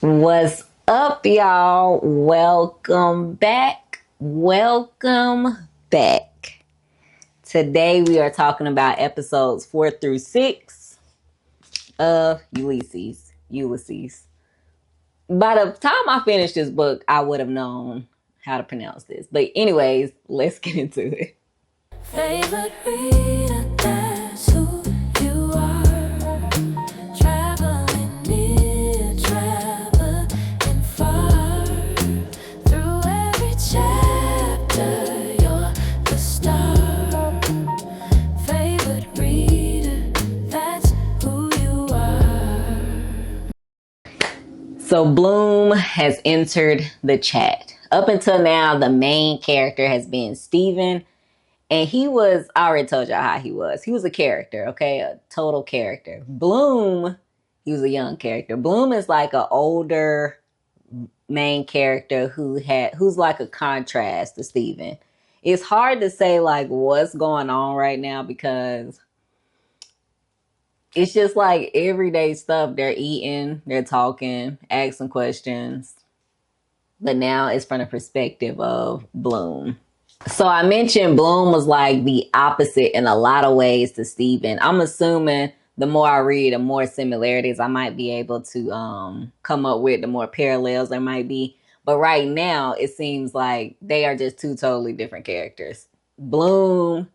What's up, y'all? Welcome back. Welcome back. Today we are talking about episodes 4 through 6 of Ulysses. Ulysses. By the time I finished this book, I would have known how to pronounce this. But anyways, let's get into it. Favorite reader, that's who you are. Traveling near, traveling far. Through every chapter, you're the star. Favorite reader, that's who you are. So Bloom has entered the chat. Up until now, the main character has been Steven. And I already told y'all how he was. He was a character, okay? A total character. Bloom, he was a young character. Bloom is like an older main character who's like a contrast to Steven. It's hard to say like what's going on right now because it's just like everyday stuff. They're eating, they're talking, asking questions. But now it's from the perspective of Bloom. So I mentioned Bloom was like the opposite in a lot of ways to Steven. I'm assuming the more I read, the more similarities I might be able to come up with, the more parallels there might be. But right now, it seems like they are just two totally different characters. Bloom,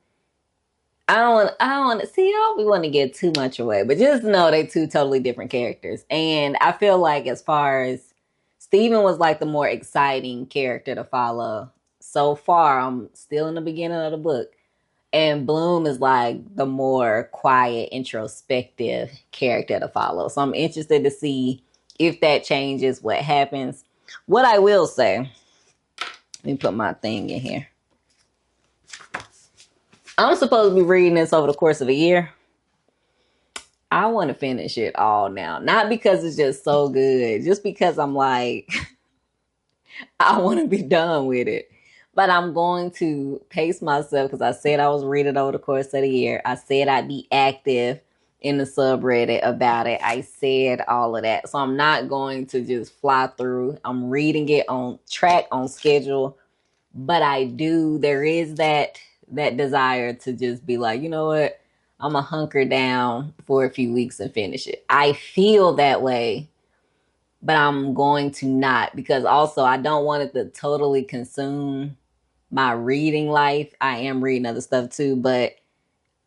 I don't want to see. I don't want to get too much away, but just know they two totally different characters. And I feel like as far as Steven was like the more exciting character to follow. So far, I'm still in the beginning of the book. And Bloom is like the more quiet, introspective character to follow. So I'm interested to see if that changes, what happens. What I will say, let me put my thing in here. I'm supposed to be reading this over the course of a year. I want to finish it all now. Not because it's just so good, just because I'm like, I want to be done with it. But I'm going to pace myself because I said I was reading over the course of the year. I said I'd be active in the subreddit about it. I said all of that. So I'm not going to just fly through. I'm reading it on track, on schedule. But there is that desire to just be like, you know what? I'm going to hunker down for a few weeks and finish it. I feel that way, but I'm going to not, because also I don't want it to totally consume my reading life. I am reading other stuff too, but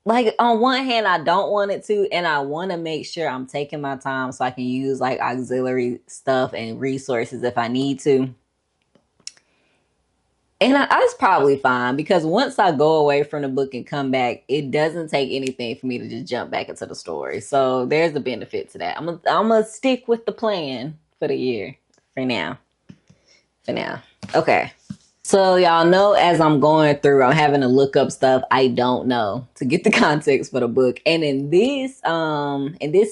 like on one hand, I don't want it to, and I want to make sure I'm taking my time so I can use like auxiliary stuff and resources if I need to. And I was probably fine because once I go away from the book and come back, it doesn't take anything for me to just jump back into the story. So there's a benefit to that. I'm gonna stick with the plan for the year for now. For now. Okay. So y'all know as I'm going through, I'm having to look up stuff I don't know to get the context for the book. And in this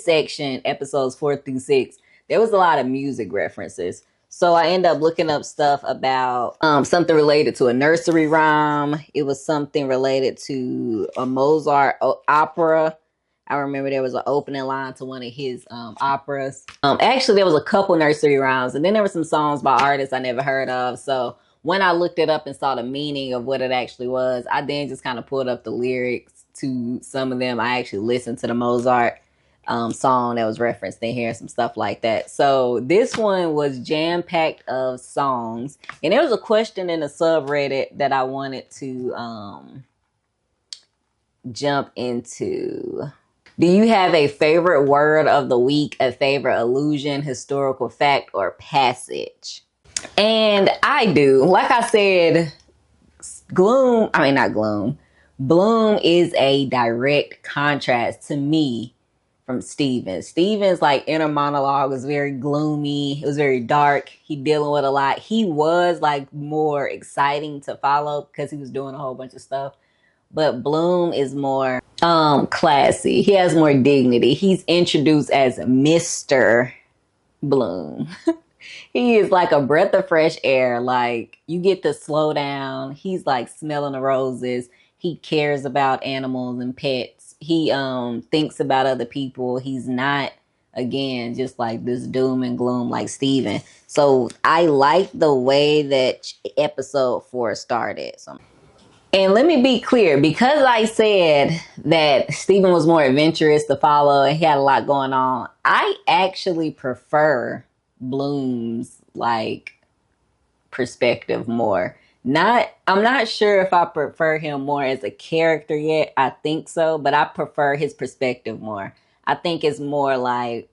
section, episodes 4 through 6, there was a lot of music references. So I end up looking up stuff about something related to a nursery rhyme. It was something related to a Mozart opera. I remember there was an opening line to one of his operas. Actually, there was a couple nursery rhymes, and then there were some songs by artists I never heard of. So when I looked it up and saw the meaning of what it actually was, I then just kind of pulled up the lyrics to some of them. I actually listened to the Mozart song that was referenced in here, some stuff like that. So this one was jam-packed of songs. And there was a question in the subreddit that I wanted to jump into. Do you have a favorite word of the week, a favorite allusion, historical fact, or passage? And I do. Like I said, Bloom is a direct contrast to me from Steven. Steven's like inner monologue was very gloomy. It was very dark. He dealing with a lot. He was like more exciting to follow because he was doing a whole bunch of stuff. But Bloom is more classy. He has more dignity. He's introduced as Mr. Bloom. He is like a breath of fresh air. Like you get to slow down. He's like smelling the roses. He cares about animals and pets. He thinks about other people. He's not again, just like this doom and gloom like Steven. So I like the way that episode 4 started. And let me be clear, because I said that Steven was more adventurous to follow and he had a lot going on, I actually prefer Bloom's like perspective more. I'm not sure if I prefer him more as a character yet. I think so, but I prefer his perspective more. I think it's more like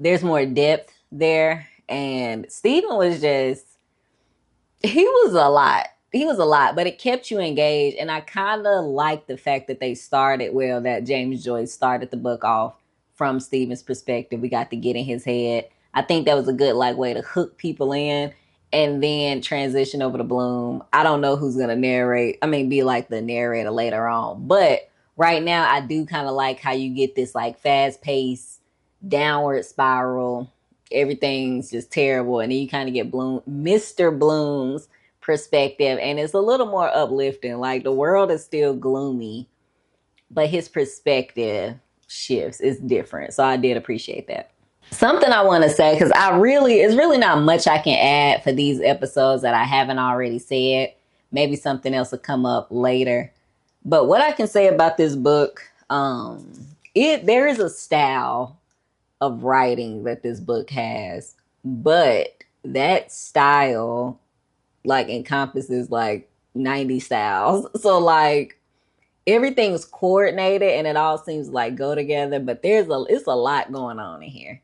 there's more depth there. And Steven was just, he was a lot. He was a lot, but it kept you engaged. And I kind of like the fact that they started well, that James Joyce started the book off from Steven's perspective. We got to get in his head. I think that was a good like way to hook people in and then transition over to Bloom. I don't know who's going to narrate. I mean, be like the narrator later on. But right now, I do kind of like how you get this like fast paced downward spiral. Everything's just terrible. And then you kind of get Mr. Bloom's perspective, and it's a little more uplifting. Like the world is still gloomy, but his perspective shifts. It's different. So I did appreciate that. Something I want to say, because it's really not much I can add for these episodes that I haven't already said. Maybe something else will come up later. But what I can say about this book, there is a style of writing that this book has, but that style like encompasses like 90 styles. So like everything's coordinated and it all seems like go together, but it's a lot going on in here.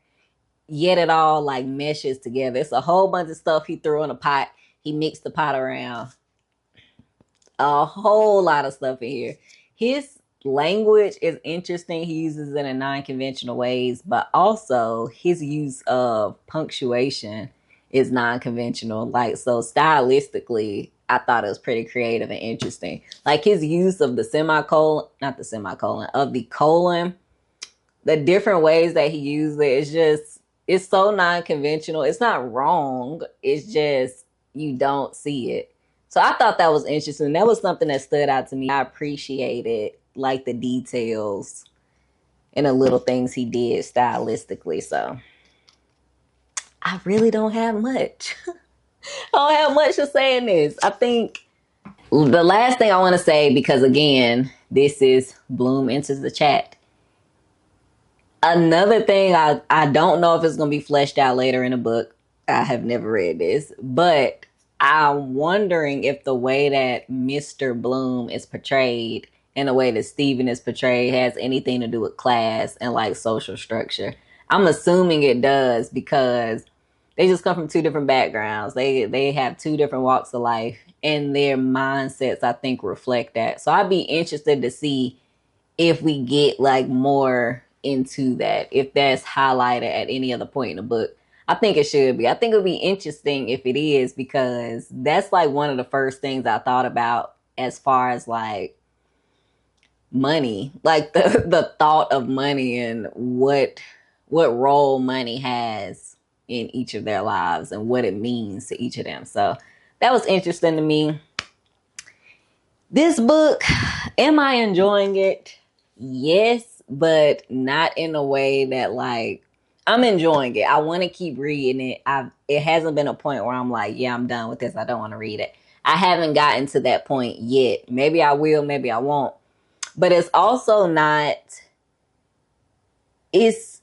Yet it all like meshes together. It's a whole bunch of stuff he threw in a pot. He mixed the pot around. A whole lot of stuff in here. His language is interesting. He uses it in non-conventional ways, but also his use of punctuation is non-conventional. Like, so stylistically, I thought it was pretty creative and interesting. Like his use of the of the colon, the different ways that he used it, it's so non-conventional. It's not wrong. It's just, you don't see it. So I thought that was interesting. That was something that stood out to me. I appreciated like the details and the little things he did stylistically. So I really don't have much. I don't have much to say in this. I think the last thing I want to say, because again, this is Bloom Enters the Chat. Another thing, I don't know if it's going to be fleshed out later in the book. I have never read this, but I'm wondering if the way that Mr. Bloom is portrayed and the way that Steven is portrayed has anything to do with class and like social structure. I'm assuming it does, because they just come from two different backgrounds. They have two different walks of life, and their mindsets, I think, reflect that. So I'd be interested to see if we get like more into that, if that's highlighted at any other point in the book. I think it should be. I think it'll be interesting if it is, because that's like one of the first things I thought about as far as like money, like the thought of money and what role money has in each of their lives and what it means to each of them. So that was interesting to me. This book, am I enjoying it? Yes, but not in a way that like, I'm enjoying it. I want to keep reading it. It hasn't been a point where I'm like, yeah, I'm done with this. I don't want to read it. I haven't gotten to that point yet. Maybe I will, maybe I won't. But it's also not, it's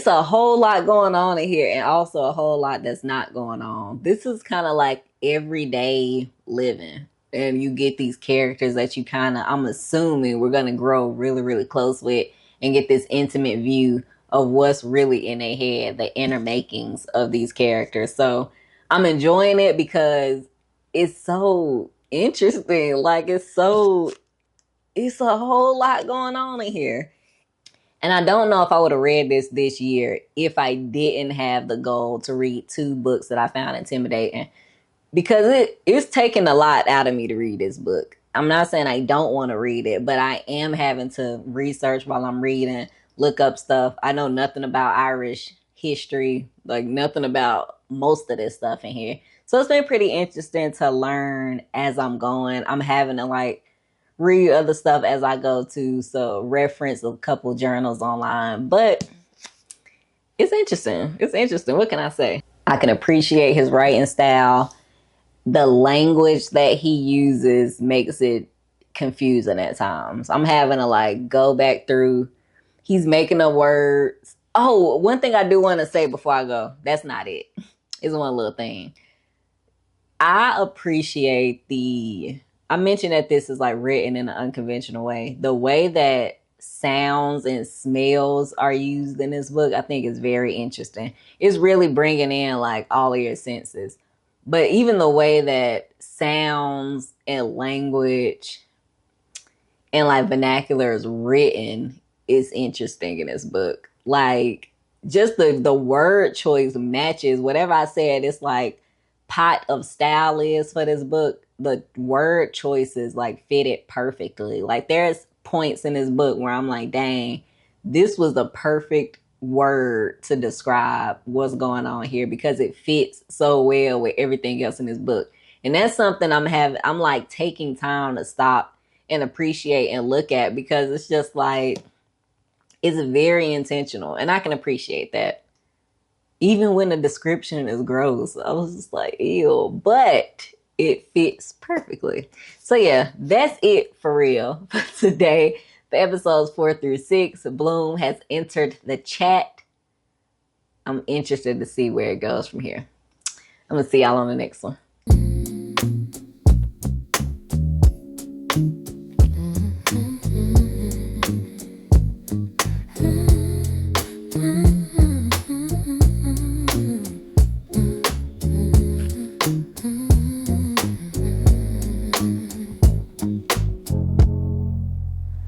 a whole lot going on in here and also a whole lot that's not going on. This is kind of like everyday living. And you get these characters that you I'm assuming we're going to grow really, really close with and get this intimate view of what's really in their head, the inner makings of these characters. So I'm enjoying it because it's so interesting. Like it's a whole lot going on in here. And I don't know if I would have read this year if I didn't have the goal to read 2 books that I found intimidating, because it's taking a lot out of me to read this book. I'm not saying I don't want to read it, but I am having to research while I'm reading, look up stuff. I know nothing about Irish history, like nothing about most of this stuff in here. So it's been pretty interesting to learn as I'm going. I'm having to like read other stuff as I go too, so reference a couple journals online. But It's interesting. It's interesting. What can I say? I can appreciate his writing style. The language that he uses makes it confusing at times. I'm having to like go back through. He's making up words. Oh, one thing I do want to say before I go. That's not it. It's one little thing. I appreciate the. I mentioned that this is like written in an unconventional way. The way that sounds and smells are used in this book, I think is very interesting. It's really bringing in like all of your senses. But even the way that sounds and language and like vernacular is written is interesting in this book. Like just the word choice matches whatever I said. It's like pot of style is for this book. The word choices like fit it perfectly. Like there's points in this book where I'm like, dang, this was the perfect word to describe what's going on here because it fits so well with everything else in this book. And that's something I'm like taking time to stop and appreciate and look at because it's just like it's very intentional and I can appreciate that. Even when the description is gross, I was just like, ew, but it fits perfectly. So yeah, that's it for real for today. For episodes 4 through 6, Bloom has entered the chat. I'm interested to see where it goes from here. I'm gonna see y'all on the next one.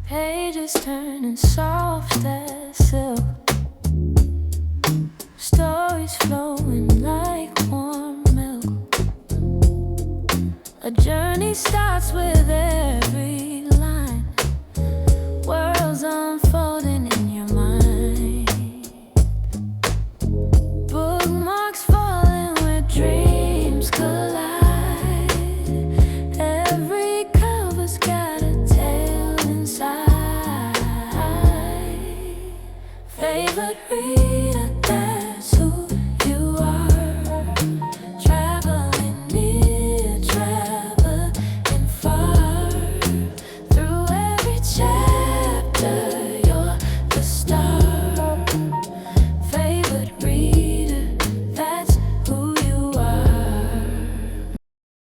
Pages turning soft as silk, stories flowing like warm milk. A journey starts with every line, worlds unfolding in your mind. Bookmarks falling where dreams collide. Every cover's got a tale inside. Favorite read